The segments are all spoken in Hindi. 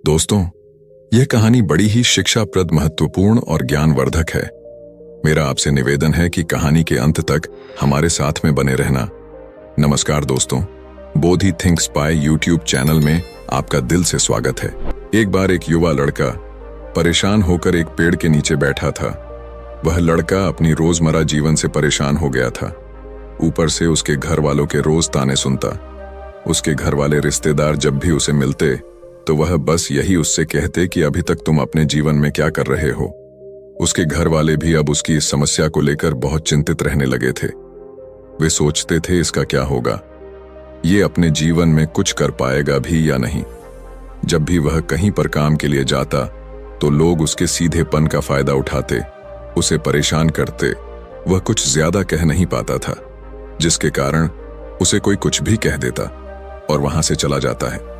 दोस्तों, यह कहानी बड़ी ही शिक्षाप्रद, महत्वपूर्ण और ज्ञानवर्धक है। मेरा आपसे निवेदन है कि कहानी के अंत तक हमारे साथ में बने रहना। नमस्कार दोस्तों, बोधि थिंक्स बाय यूट्यूब चैनल में आपका दिल से स्वागत है। एक बार एक युवा लड़का परेशान होकर एक पेड़ के नीचे बैठा था। वह लड़का अपनी रोजमर्रा जीवन से परेशान हो गया था। ऊपर से उसके घर वालों के रोज ताने सुनता। उसके घर वाले रिश्तेदार जब भी उसे मिलते तो वह बस यही उससे कहते कि अभी तक तुम अपने जीवन में क्या कर रहे हो। उसके घर वाले भी अब उसकी इस समस्या को लेकर बहुत चिंतित रहने लगे थे। वे सोचते थे इसका क्या होगा, ये अपने जीवन में कुछ कर पाएगा भी या नहीं। जब भी वह कहीं पर काम के लिए जाता तो लोग उसके सीधेपन का फायदा उठाते, उसे परेशान करते। वह कुछ ज्यादा कह नहीं पाता था, जिसके कारण उसे कोई कुछ भी कह देता और वहां से चला जाता है।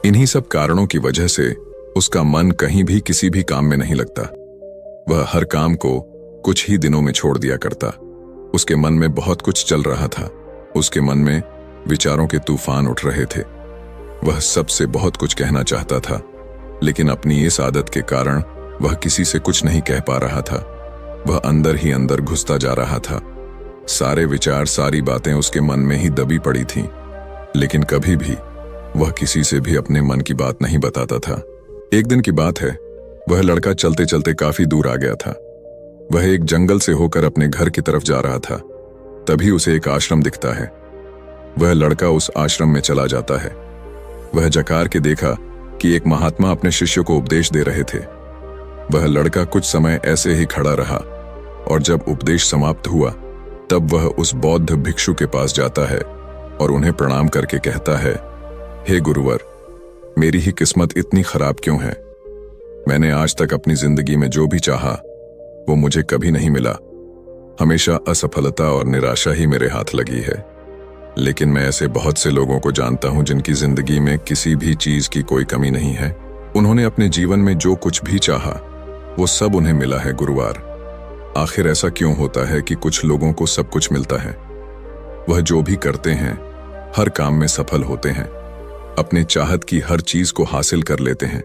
इन्हीं सब कारणों की वजह से उसका मन कहीं भी किसी भी काम में नहीं लगता। वह हर काम को कुछ ही दिनों में छोड़ दिया करता। उसके मन में बहुत कुछ चल रहा था। उसके मन में विचारों के तूफान उठ रहे थे। वह सबसे बहुत कुछ कहना चाहता था, लेकिन अपनी इस आदत के कारण वह किसी से कुछ नहीं कह पा रहा था। वह अंदर ही अंदर घुसता जा रहा था। सारे विचार, सारी बातें उसके मन में ही दबी पड़ी थीं, लेकिन कभी भी वह किसी से भी अपने मन की बात नहीं बताता था। एक दिन की बात है, वह लड़का चलते चलते काफी दूर आ गया था। वह एक जंगल से होकर अपने घर की तरफ जा रहा था। तभी उसे एक आश्रम दिखता है। वह लड़का उस आश्रम में चला जाता है। वह जकार के देखा कि एक महात्मा अपने शिष्य को उपदेश दे रहे थे। वह लड़का कुछ समय ऐसे ही खड़ा रहा और जब उपदेश समाप्त हुआ तब वह उस बौद्ध भिक्षु के पास जाता है और उन्हें प्रणाम करके कहता है, हे गुरुवर, मेरी ही किस्मत इतनी खराब क्यों है? मैंने आज तक अपनी जिंदगी में जो भी चाहा वो मुझे कभी नहीं मिला। हमेशा असफलता और निराशा ही मेरे हाथ लगी है। लेकिन मैं ऐसे बहुत से लोगों को जानता हूं जिनकी जिंदगी में किसी भी चीज की कोई कमी नहीं है। उन्होंने अपने जीवन में जो कुछ भी चाहा वो सब उन्हें मिला है गुरुवार। आखिर ऐसा क्यों होता है कि कुछ लोगों को सब कुछ मिलता है? वह जो भी करते हैं हर काम में सफल होते हैं, अपने चाहत की हर चीज को हासिल कर लेते हैं,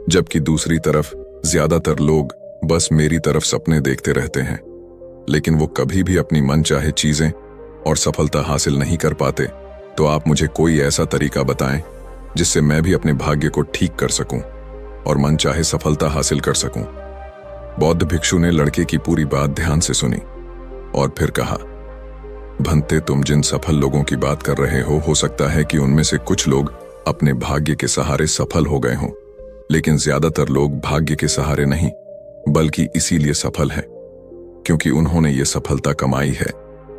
जबकि दूसरी तरफ ज्यादातर लोग बस मेरी तरफ सपने देखते रहते हैं, लेकिन वो कभी भी अपनी मनचाहे चीजें और सफलता हासिल नहीं कर पाते। तो आप मुझे कोई ऐसा तरीका बताएं जिससे मैं भी अपने भाग्य को ठीक कर सकूं और मनचाहे सफलता हासिल कर सकूं। बौद्ध भिक्षु ने लड़के की पूरी बात ध्यान से सुनी और फिर कहा, भंते, तुम जिन सफल लोगों की बात कर रहे हो सकता है कि उनमें से कुछ लोग अपने भाग्य के सहारे सफल हो गए हों, लेकिन ज्यादातर लोग भाग्य के सहारे नहीं बल्कि इसीलिए सफल हैं क्योंकि उन्होंने ये सफलता कमाई है।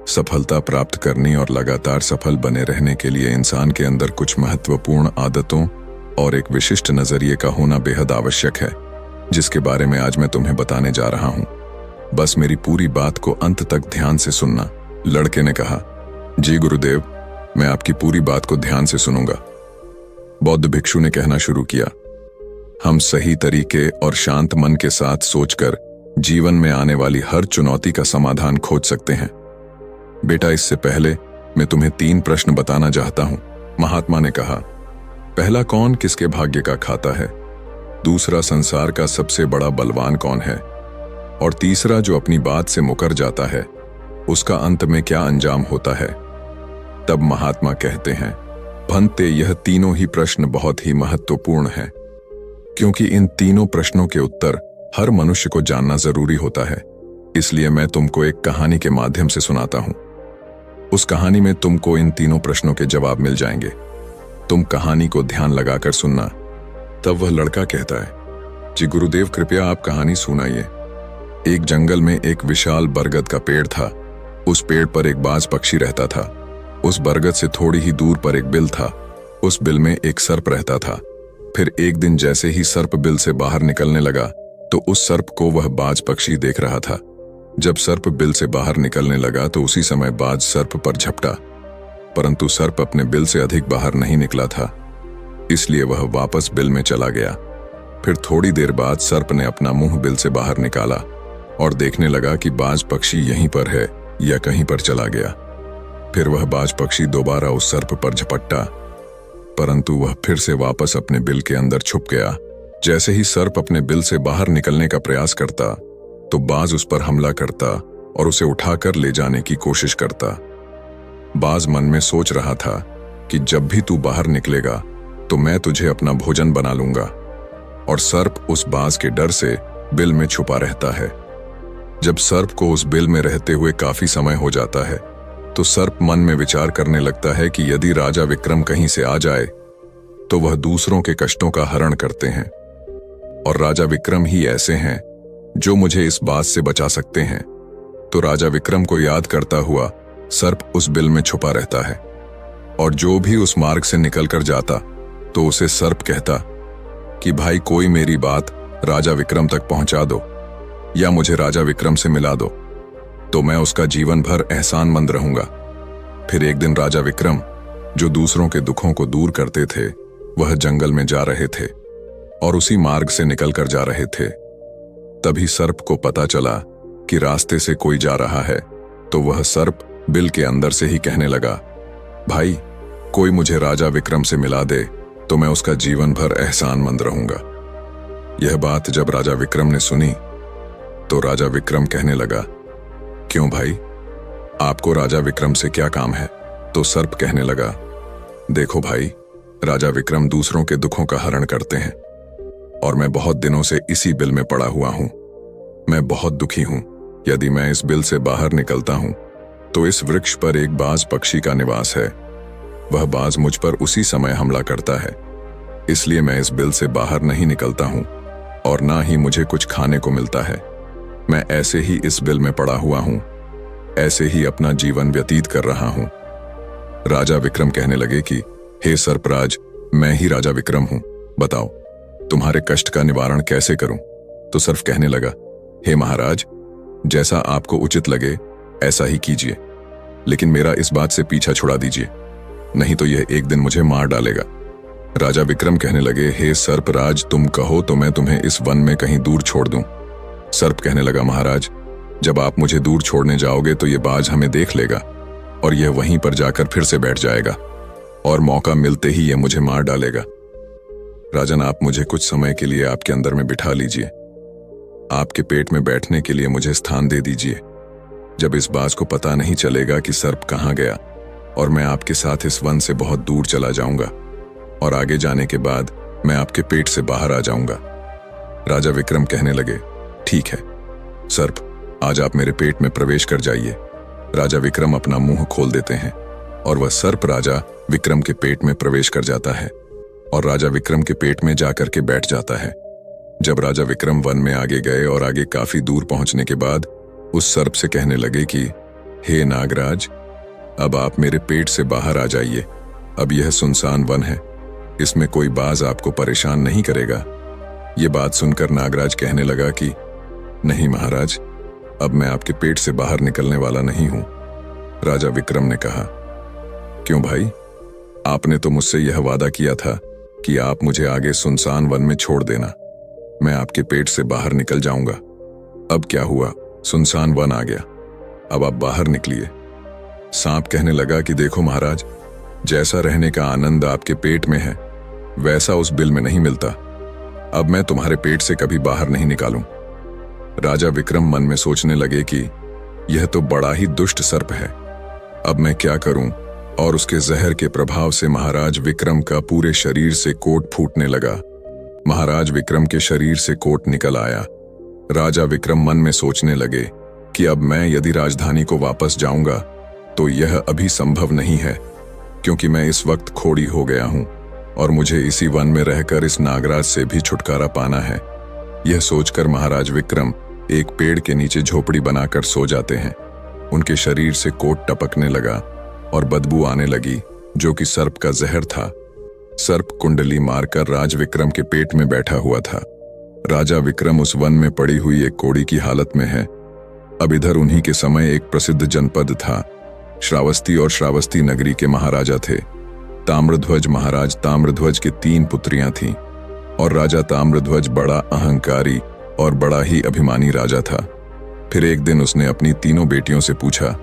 सफलता प्राप्त करने और लगातार सफल बने रहने के लिए इंसान के अंदर कुछ महत्वपूर्ण आदतों और एक विशिष्ट नजरिए का होना बेहद आवश्यक है, जिसके बारे में आज मैं तुम्हें बताने जा रहा हूं। बस मेरी पूरी बात को अंत तक ध्यान से सुनना। लड़के ने कहा, जी गुरुदेव, मैं आपकी पूरी बात को ध्यान से सुनूंगा। बौद्ध भिक्षु ने कहना शुरू किया, हम सही तरीके और शांत मन के साथ सोचकर जीवन में आने वाली हर चुनौती का समाधान खोज सकते हैं। बेटा, इससे पहले मैं तुम्हें 3 प्रश्न बताना चाहता हूं। महात्मा ने कहा, पहला, कौन किसके भाग्य का खाता है? दूसरा, संसार का सबसे बड़ा बलवान कौन है? और तीसरा, जो अपनी बात से मुकर जाता है उसका अंत में क्या अंजाम होता है? तब महात्मा कहते हैं, भंते, यह तीनों ही प्रश्न बहुत ही महत्वपूर्ण हैं, क्योंकि इन तीनों प्रश्नों के उत्तर हर मनुष्य को जानना जरूरी होता है। इसलिए मैं तुमको एक कहानी के माध्यम से सुनाता हूं। उस कहानी में तुमको इन तीनों प्रश्नों के जवाब मिल जाएंगे। तुम कहानी को ध्यान लगाकर सुनना। तब वह लड़का कहता है, जी गुरुदेव, कृपया आप कहानी सुनाइए। एक जंगल में एक विशाल बरगद का पेड़ था। उस पेड़ पर एक बाज पक्षी रहता था। उस बरगद से थोड़ी ही दूर पर एक बिल था। उस बिल में एक सर्प रहता था। फिर एक दिन जैसे ही सर्प बिल से बाहर निकलने लगा तो उस सर्प को वह बाज पक्षी देख रहा था। जब सर्प बिल से बाहर निकलने लगा तो उसी समय बाज सर्प पर झपटा, परंतु सर्प अपने बिल से अधिक बाहर नहीं निकला था, इसलिए वह वापस बिल में चला गया। फिर थोड़ी देर बाद सर्प ने अपना मुंह बिल से बाहर निकाला और देखने लगा कि बाज पक्षी यहीं पर है या कहीं पर चला गया। फिर वह बाज पक्षी दोबारा उस सर्प पर झपटा, परंतु वह फिर से वापस अपने बिल के अंदर छुप गया। जैसे ही सर्प अपने बिल से बाहर निकलने का प्रयास करता तो बाज उस पर हमला करता और उसे उठाकर ले जाने की कोशिश करता। बाज मन में सोच रहा था कि जब भी तू बाहर निकलेगा तो मैं तुझे अपना भोजन बना लूंगा, और सर्प उस बाज के डर से बिल में छुपा रहता है। जब सर्प को उस बिल में रहते हुए काफी समय हो जाता है तो सर्प मन में विचार करने लगता है कि यदि राजा विक्रम कहीं से आ जाए तो वह दूसरों के कष्टों का हरण करते हैं, और राजा विक्रम ही ऐसे हैं जो मुझे इस बात से बचा सकते हैं। तो राजा विक्रम को याद करता हुआ सर्प उस बिल में छुपा रहता है, और जो भी उस मार्ग से निकलकर जाता तो उसे सर्प कहता कि भाई कोई मेरी बात राजा विक्रम तक पहुंचा दो या मुझे राजा विक्रम से मिला दो, तो मैं उसका जीवन भर एहसानमंद रहूंगा। फिर एक दिन राजा विक्रम, जो दूसरों के दुखों को दूर करते थे, वह जंगल में जा रहे थे और उसी मार्ग से निकलकर जा रहे थे। तभी सर्प को पता चला कि रास्ते से कोई जा रहा है, तो वह सर्प बिल के अंदर से ही कहने लगा, भाई कोई मुझे राजा विक्रम से मिला दे तो मैं उसका जीवन भर एहसानमंद रहूंगा। यह बात जब राजा विक्रम ने सुनी तो राजा विक्रम कहने लगा, क्यों भाई, आपको राजा विक्रम से क्या काम है? तो सर्प कहने लगा, देखो भाई, राजा विक्रम दूसरों के दुखों का हरण करते हैं और मैं बहुत दिनों से इसी बिल में पड़ा हुआ हूं। मैं बहुत दुखी हूं। यदि मैं इस बिल से बाहर निकलता हूं तो इस वृक्ष पर एक बाज पक्षी का निवास है। वह बाज मुझ पर उसी समय हमला करता है, इसलिए मैं इस बिल से बाहर नहीं निकलता हूं और ना ही मुझे कुछ खाने को मिलता है। मैं ऐसे ही इस बिल में पड़ा हुआ हूं, ऐसे ही अपना जीवन व्यतीत कर रहा हूं। राजा विक्रम कहने लगे कि हे सर्पराज, मैं ही राजा विक्रम हूं, बताओ तुम्हारे कष्ट का निवारण कैसे करूं? तो सर्प कहने लगा, हे महाराज, जैसा आपको उचित लगे ऐसा ही कीजिए, लेकिन मेरा इस बात से पीछा छुड़ा दीजिए, नहीं तो यह एक दिन मुझे मार डालेगा। राजा विक्रम कहने लगे, हे सर्पराज, तुम कहो तो मैं तुम्हें इस वन में कहीं दूर छोड़ दूं। सर्प कहने लगा, महाराज, जब आप मुझे दूर छोड़ने जाओगे तो यह बाज हमें देख लेगा और यह वहीं पर जाकर फिर से बैठ जाएगा और मौका मिलते ही यह मुझे मार डालेगा। राजन, आप मुझे कुछ समय के लिए आपके अंदर में बिठा लीजिए, आपके पेट में बैठने के लिए मुझे स्थान दे दीजिए। जब इस बाज को पता नहीं चलेगा कि सर्प कहाँ गया, और मैं आपके साथ इस वन से बहुत दूर चला जाऊंगा और आगे जाने के बाद मैं आपके पेट से बाहर आ जाऊंगा। राजा विक्रम कहने लगे, ठीक है सर्प, आज आप मेरे पेट में प्रवेश कर जाइए। राजा विक्रम अपना मुंह खोल देते हैं और वह सर्प राजा विक्रम के पेट में प्रवेश कर जाता है और राजा विक्रम के पेट में जाकर के बैठ जाता है। जब राजा विक्रम वन में आगे गए और आगे काफी दूर पहुंचने के बाद उस सर्प से कहने लगे कि हे नागराज, अब आप मेरे पेट से बाहर आ जाइए। अब यह सुनसान वन है, इसमें कोई बाज आपको परेशान नहीं करेगा। ये बात सुनकर नागराज कहने लगा कि नहीं महाराज, अब मैं आपके पेट से बाहर निकलने वाला नहीं हूं। राजा विक्रम ने कहा, क्यों भाई, आपने तो मुझसे यह वादा किया था कि आप मुझे आगे सुनसान वन में छोड़ देना, मैं आपके पेट से बाहर निकल जाऊंगा। अब क्या हुआ, सुनसान वन आ गया, अब आप बाहर निकलिए। सांप कहने लगा कि देखो महाराज, जैसा रहने का आनंद आपके पेट में है वैसा उस बिल में नहीं मिलता। अब मैं तुम्हारे पेट से कभी बाहर नहीं निकालूं। राजा विक्रम मन में सोचने लगे कि यह तो बड़ा ही दुष्ट सर्प है, अब मैं क्या करूं? और उसके जहर के प्रभाव से महाराज विक्रम का पूरे शरीर से कोट फूटने लगा। महाराज विक्रम के शरीर से कोट निकल आया। राजा विक्रम मन में सोचने लगे कि अब मैं यदि राजधानी को वापस जाऊंगा तो यह अभी संभव नहीं है, क्योंकि मैं इस वक्त खोड़ी हो गया हूं और मुझे इसी वन में रहकर इस नागराज से भी छुटकारा पाना है। यह सोचकर महाराज विक्रम एक पेड़ के नीचे झोपड़ी बनाकर सो जाते हैं। उनके शरीर से कोट टपकने लगा और बदबू आने लगी, जो कि सर्प का जहर था। सर्प कुंडली मारकर राज विक्रम के पेट में बैठा हुआ था। राजा विक्रम उस वन में पड़ी हुई एक कोड़ी की हालत में है। अब इधर उन्हीं के समय एक प्रसिद्ध जनपद था। श्रावस्ती और श्रावस्ती नगरी के महाराजा थे ताम्रध्वज महाराज। ताम्रध्वज की 3 पुत्रियां थीं और राजा ताम्रध्वज बड़ा अहंकारी और बड़ा ही अभिमानी राजा था। फिर एक दिन उसने अपनी तीनों बेटियों से पूछा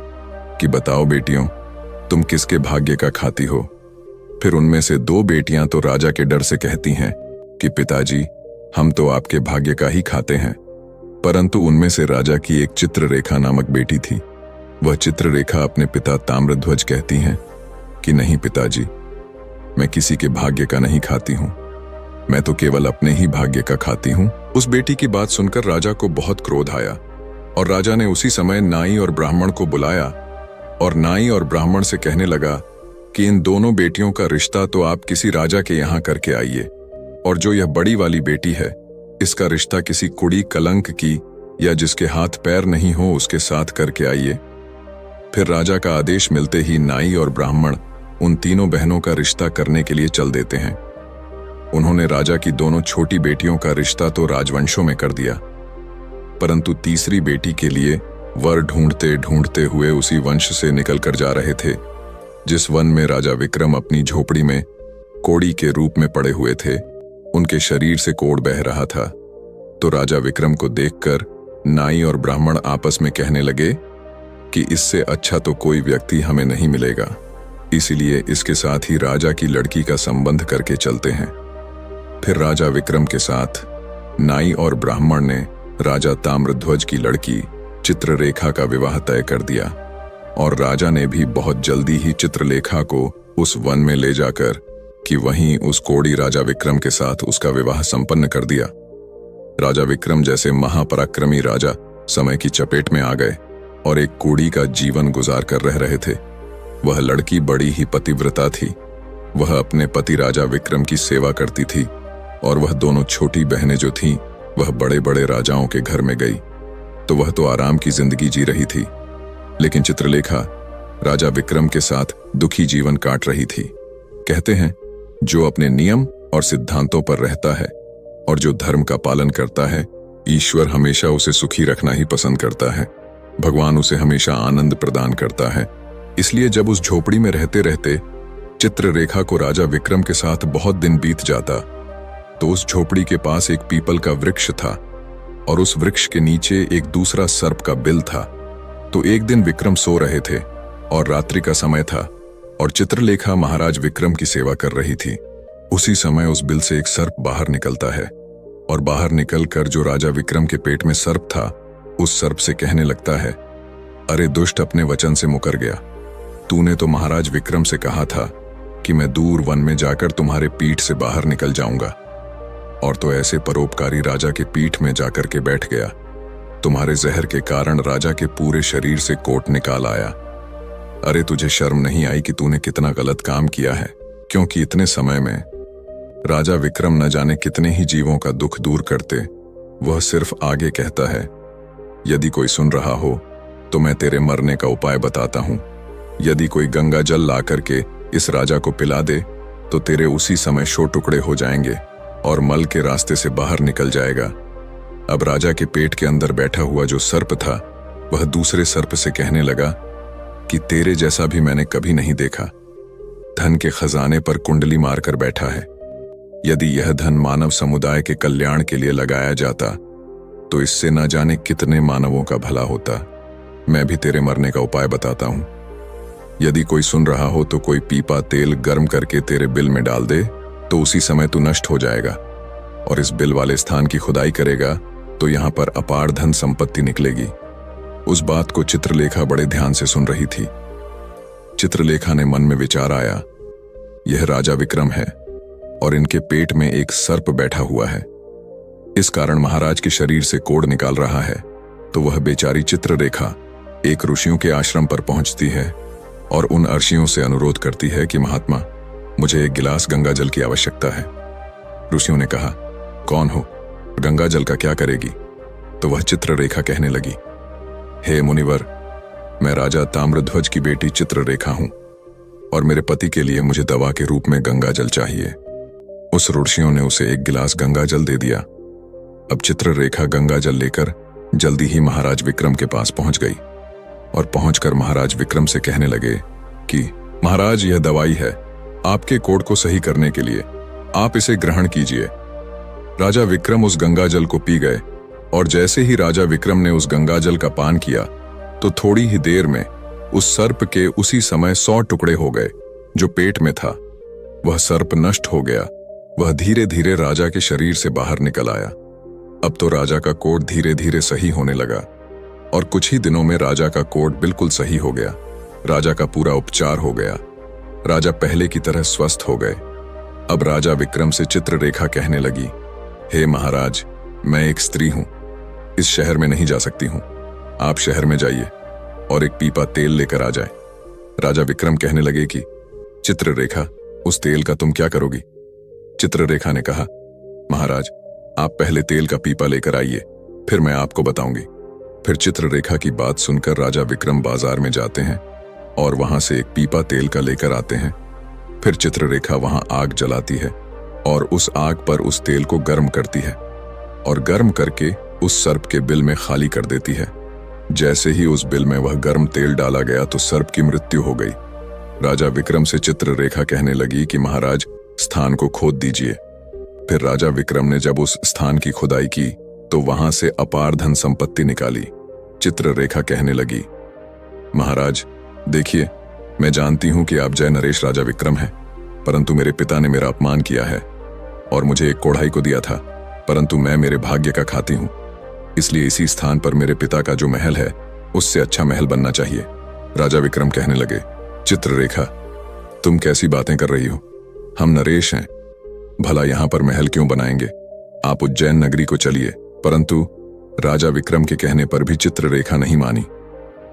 कि बताओ बेटियों, तुम किसके भाग्य का खाती हो? फिर उनमें से 2 बेटियां तो राजा के डर से कहती हैं कि पिताजी, हम तो आपके भाग्य का ही खाते हैं। परंतु उनमें से राजा की एक चित्ररेखा नामक बेटी थी। वह चित्ररेखा अपने पिता ताम्रध्वज कहती हैं कि नहीं पिताजी, मैं किसी के भाग्य का नहीं खाती हूं, मैं तो केवल अपने ही भाग्य का खाती हूं। उस बेटी की बात सुनकर राजा को बहुत क्रोध आया और राजा ने उसी समय नाई और ब्राह्मण को बुलाया और नाई और ब्राह्मण से कहने लगा कि इन दोनों बेटियों का रिश्ता तो आप किसी राजा के यहाँ करके आइए, और जो यह बड़ी वाली बेटी है, इसका रिश्ता किसी कुड़ी कलंक की या जिसके हाथ पैर नहीं हो उसके साथ करके आइए। फिर राजा का आदेश मिलते ही नाई और ब्राह्मण उन तीनों बहनों का रिश्ता करने के लिए चल देते हैं। उन्होंने राजा की दोनों छोटी बेटियों का रिश्ता तो राजवंशों में कर दिया, परंतु तीसरी बेटी के लिए वर ढूंढते ढूंढते हुए उसी वंश से निकल कर जा रहे थे जिस वन में राजा विक्रम अपनी झोपड़ी में कोड़ी के रूप में पड़े हुए थे। उनके शरीर से कोड़ बह रहा था। तो राजा विक्रम को देखकर नाई और ब्राह्मण आपस में कहने लगे कि इससे अच्छा तो कोई व्यक्ति हमें नहीं मिलेगा, इसीलिए इसके साथ ही राजा की लड़की का संबंध करके चलते हैं। फिर राजा विक्रम के साथ नाई और ब्राह्मण ने राजा ताम्रध्वज की लड़की चित्ररेखा का विवाह तय कर दिया और राजा ने भी बहुत जल्दी ही चित्रलेखा को उस वन में ले जाकर कि वहीं उस कोड़ी राजा विक्रम के साथ उसका विवाह संपन्न कर दिया। राजा विक्रम जैसे महापराक्रमी राजा समय की चपेट में आ गए और एक कोड़ी का जीवन गुजार कर रह रहे थे। वह लड़की बड़ी ही पतिव्रता थी। वह अपने पति राजा विक्रम की सेवा करती थी और वह दोनों छोटी बहनें जो थीं, वह बड़े बड़े राजाओं के घर में गई तो वह तो आराम की जिंदगी जी रही थी, लेकिन चित्रलेखा राजा विक्रम के साथ दुखी जीवन काट रही थी। कहते हैं, जो अपने नियम और सिद्धांतों पर रहता है और जो धर्म का पालन करता है, ईश्वर हमेशा उसे सुखी रखना ही पसंद करता है। भगवान उसे हमेशा आनंद प्रदान करता है। इसलिए जब उस झोपड़ी में रहते रहते चित्ररेखा को राजा विक्रम के साथ बहुत दिन बीत जाता, तो उस झोपड़ी के पास एक पीपल का वृक्ष था और उस वृक्ष के नीचे एक दूसरा सर्प का बिल था। तो एक दिन विक्रम सो रहे थे और रात्रि का समय था और चित्रलेखा महाराज विक्रम की सेवा कर रही थी। उसी समय उस बिल से एक सर्प बाहर निकलता है और बाहर निकलकर जो राजा विक्रम के पेट में सर्प था, उस सर्प से कहने लगता है, अरे दुष्ट, अपने वचन से मुकर गया। तूने तो महाराज विक्रम से कहा था कि मैं दूर वन में जाकर तुम्हारे पीठ से बाहर निकल जाऊंगा, और तो ऐसे परोपकारी राजा के पीठ में जाकर के बैठ गया। तुम्हारे जहर के कारण राजा के पूरे शरीर से कोट निकाल आया। अरे तुझे शर्म नहीं आई कि तूने कितना गलत काम किया है? क्योंकि इतने समय में राजा विक्रम न जाने कितने ही जीवों का दुख दूर करते। वह सिर्फ आगे कहता है, यदि कोई सुन रहा हो तो मैं तेरे मरने का उपाय बताता हूं। यदि कोई गंगा जल ला करके इस राजा को पिला दे तो तेरे उसी समय 100 टुकड़े हो जाएंगे और मल के रास्ते से बाहर निकल जाएगा। अब राजा के पेट के अंदर बैठा हुआ जो सर्प था, वह दूसरे सर्प से कहने लगा कि तेरे जैसा भी मैंने कभी नहीं देखा। धन के खजाने पर कुंडली मारकर बैठा है। यदि यह धन मानव समुदाय के कल्याण के लिए लगाया जाता तो इससे न जाने कितने मानवों का भला होता। मैं भी तेरे मरने का उपाय बताता हूं। यदि कोई सुन रहा हो तो कोई पीपा तेल गर्म करके तेरे बिल में डाल दे तो उसी समय तू नष्ट हो जाएगा, और इस बिल वाले स्थान की खुदाई करेगा तो यहां पर अपार धन संपत्ति निकलेगी। उस बात को चित्रलेखा बड़े ध्यान से सुन रही थी। चित्रलेखा ने मन में विचार आया, यह राजा विक्रम है और इनके पेट में एक सर्प बैठा हुआ है, इस कारण महाराज के शरीर से कोड़ निकाल रहा है। तो वह बेचारी चित्ररेखा एक ऋषियों के आश्रम पर पहुंचती है और उन ऋषियों से अनुरोध करती है कि महात्मा, मुझे एक गिलास गंगा जल की आवश्यकता है। ऋषियों ने कहा, कौन हो? गंगा जल का क्या करेगी? तो वह चित्ररेखा कहने लगी, हे मुनिवर, मैं राजा ताम्रध्वज की बेटी चित्ररेखा हूं और मेरे पति के लिए मुझे दवा के रूप में गंगा जल चाहिए। उस ऋषियों ने उसे एक गिलास गंगा जल दे दिया। अब चित्ररेखा गंगा जल लेकर जल्दी ही महाराज विक्रम के पास पहुंच गई और पहुंचकर महाराज विक्रम से कहने लगे कि महाराज, यह दवाई है आपके कोढ़ को सही करने के लिए, आप इसे ग्रहण कीजिए। राजा विक्रम उस गंगा जल को पी गए और जैसे ही राजा विक्रम ने उस गंगा जल का पान किया तो थोड़ी ही देर में उस सर्प के उसी समय 100 टुकड़े हो गए जो पेट में था। वह सर्प नष्ट हो गया। वह धीरे धीरे राजा के शरीर से बाहर निकल आया। अब तो राजा का कोट धीरे धीरे सही होने लगा और कुछ ही दिनों में राजा का कोट बिल्कुल सही हो गया। राजा का पूरा उपचार हो गया। राजा पहले की तरह स्वस्थ हो गए। अब राजा विक्रम से चित्ररेखा कहने लगी, हे महाराज, मैं एक स्त्री हूं, इस शहर में नहीं जा सकती हूं। आप शहर में जाइए और एक पीपा तेल लेकर आ जाए। राजा विक्रम कहने लगे कि चित्ररेखा, उस तेल का तुम क्या करोगी? चित्ररेखा ने कहा, महाराज, आप पहले तेल का पीपा लेकर आइए, फिर मैं आपको बताऊंगी। फिर चित्ररेखा की बात सुनकर राजा विक्रम बाजार में जाते हैं और वहां से एक पीपा तेल का लेकर आते हैं। फिर चित्ररेखा वहां आग जलाती है और उस आग पर उस तेल को गर्म करती है और गर्म करके उस सर्प के बिल में खाली कर देती है। जैसे ही उस बिल में वह गर्म तेल डाला गया तो सर्प की मृत्यु हो गई। राजा विक्रम से चित्ररेखा कहने लगी कि महाराज, स्थान को खोद दीजिए। फिर राजा विक्रम ने जब उस स्थान की खुदाई की तो वहां से अपार धन संपत्ति निकाली। चित्ररेखा कहने लगी, महाराज देखिए, मैं जानती हूं कि आप जय नरेश राजा विक्रम हैं, परंतु मेरे पिता ने मेरा अपमान किया है और मुझे एक कोढ़ाई को दिया था, परंतु मैं मेरे भाग्य का खाती हूं। इसलिए इसी स्थान पर मेरे पिता का जो महल है उससे अच्छा महल बनना चाहिए। राजा विक्रम कहने लगे, चित्ररेखा, तुम कैसी बातें कर रही हो? हम नरेश हैं, भला यहां पर महल क्यों बनाएंगे? आप उज्जैन नगरी को चलिए। परंतु राजा विक्रम के कहने पर भी चित्ररेखा नहीं मानी।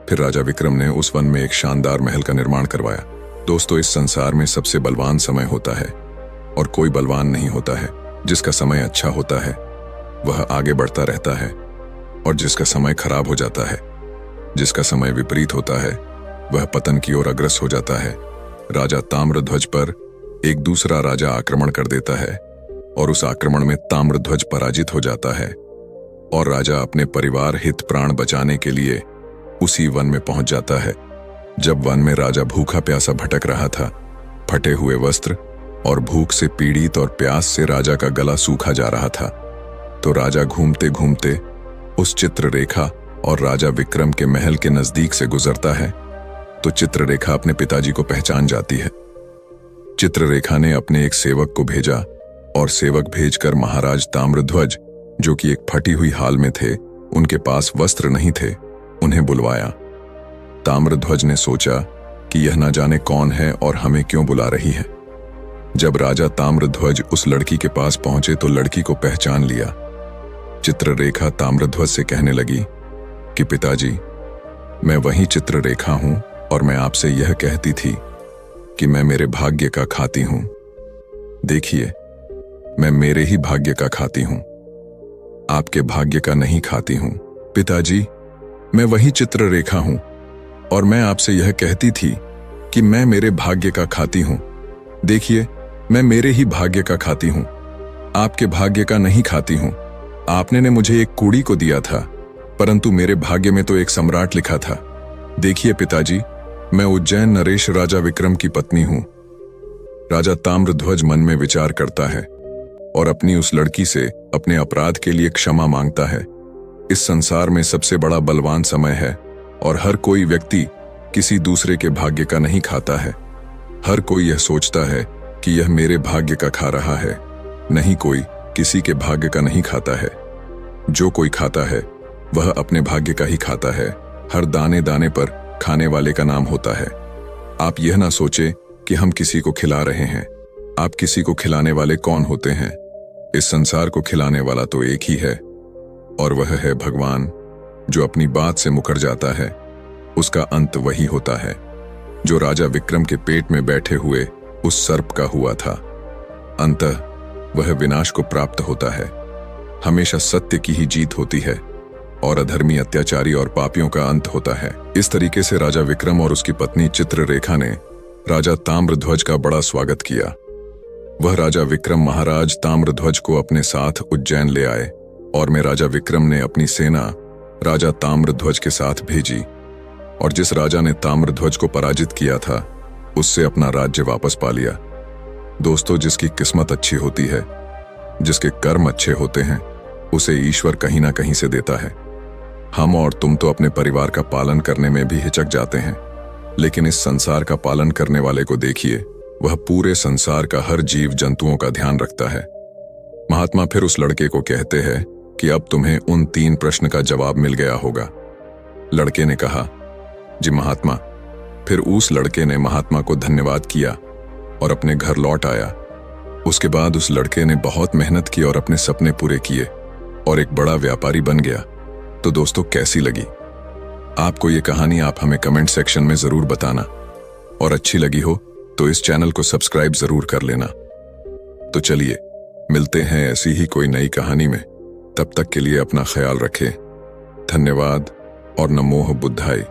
फिर राजा विक्रम ने उस वन में एक शानदार महल का निर्माण करवाया। दोस्तों, इस संसार में सबसे बलवान समय होता है और कोई बलवान नहीं होता है। जिसका समय अच्छा होता है वह आगे बढ़ता रहता है और जिसका समय खराब हो जाता है, जिसका समय विपरीत होता है, वह पतन की ओर अग्रसर हो जाता है। राजा ताम्रध्वज पर एक दूसरा राजा आक्रमण कर देता है और उस आक्रमण में ताम्रध्वज पराजित हो जाता है और राजा अपने परिवार हित प्राण बचाने के लिए उसी वन में पहुंच जाता है। जब वन में राजा भूखा प्यासा भटक रहा था, फटे हुए वस्त्र और भूख से पीड़ित और प्यास से राजा का गला सूखा जा रहा था, तो राजा घूमते घूमते उस चित्ररेखा और राजा विक्रम के महल के नजदीक से गुजरता है। तो चित्ररेखा अपने पिताजी को पहचान जाती है। चित्ररेखा ने अपने एक सेवक को भेजा और सेवक भेजकर महाराज ताम्रध्वज, जो कि एक फटी हुई हाल में थे, उनके पास वस्त्र नहीं थे, उन्हें बुलवाया। ताम्रध्वज ने सोचा कि यह न जाने कौन है और हमें क्यों बुला रही है। जब राजा ताम्रध्वज उस लड़की के पास पहुंचे तो लड़की को पहचान लिया। चित्ररेखा ताम्रध्वज से कहने लगी कि पिताजी, मैं वही चित्ररेखा हूं और मैं आपसे यह कहती थी कि मैं मेरे भाग्य का खाती हूं। देखिए, मैं मेरे ही भाग्य का खाती हूं, आपके भाग्य का नहीं खाती हूं। पिताजी, मैं वही चित्ररेखा हूं और मैं आपसे यह कहती थी कि मैं मेरे भाग्य का खाती हूं। देखिए, मैं मेरे ही भाग्य का खाती हूं, आपके भाग्य का नहीं खाती हूं। आपने ने मुझे एक कूड़ी को दिया था, परंतु मेरे भाग्य में तो एक सम्राट लिखा था। देखिए पिताजी, मैं उज्जैन नरेश राजा विक्रम की पत्नी हूं। राजा ताम्रध्वज मन में विचार करता है और अपनी उस लड़की से अपने अपराध के लिए क्षमा मांगता है। इस संसार में सबसे बड़ा बलवान समय है और हर कोई व्यक्ति किसी दूसरे के भाग्य का नहीं खाता है। हर कोई यह सोचता है कि यह मेरे भाग्य का खा रहा है, नहीं, कोई किसी के भाग्य का नहीं खाता है। जो कोई खाता है वह अपने भाग्य का ही खाता है। हर दाने दाने पर खाने वाले का नाम होता है। आप यह ना सोचे कि हम किसी को खिला रहे हैं। आप किसी को खिलाने वाले कौन होते हैं? इस संसार को खिलाने वाला तो एक ही है और वह है भगवान। जो अपनी बात से मुकर जाता है उसका अंत वही होता है जो राजा विक्रम के पेट में बैठे हुए उस सर्प का हुआ था। अंततः वह विनाश को प्राप्त होता है। हमेशा सत्य की ही जीत होती है और अधर्मी, अत्याचारी और पापियों का अंत होता है। इस तरीके से राजा विक्रम और उसकी पत्नी चित्ररेखा ने राजा ताम्रध्वज का बड़ा स्वागत किया। वह राजा विक्रम महाराज ताम्रध्वज को अपने साथ उज्जैन ले आए और में राजा विक्रम ने अपनी सेना राजा ताम्रध्वज के साथ भेजी और जिस राजा ने ताम्रध्वज को पराजित किया था उससे अपना राज्य वापस पा लिया। दोस्तों, जिसकी किस्मत अच्छी होती है, जिसके कर्म अच्छे होते हैं, उसे ईश्वर कहीं ना कहीं से देता है। हम और तुम तो अपने परिवार का पालन करने में भी हिचक जाते हैं, लेकिन इस संसार का पालन करने वाले को देखिए, वह पूरे संसार का हर जीव जंतुओं का ध्यान रखता है। महात्मा फिर उस लड़के को कहते हैं कि अब तुम्हें उन 3 प्रश्न का जवाब मिल गया होगा। लड़के ने कहा, जी महात्मा। फिर उस लड़के ने महात्मा को धन्यवाद किया और अपने घर लौट आया। उसके बाद उस लड़के ने बहुत मेहनत की और अपने सपने पूरे किए और एक बड़ा व्यापारी बन गया। तो दोस्तों, कैसी लगी आपको ये कहानी? आप हमें कमेंट सेक्शन में जरूर बताना, और अच्छी लगी हो तो इस चैनल को सब्सक्राइब जरूर कर लेना। तो चलिए, मिलते हैं ऐसी ही कोई नई कहानी में। तब तक के लिए अपना ख्याल रखें। धन्यवाद और नमो बुद्धाय।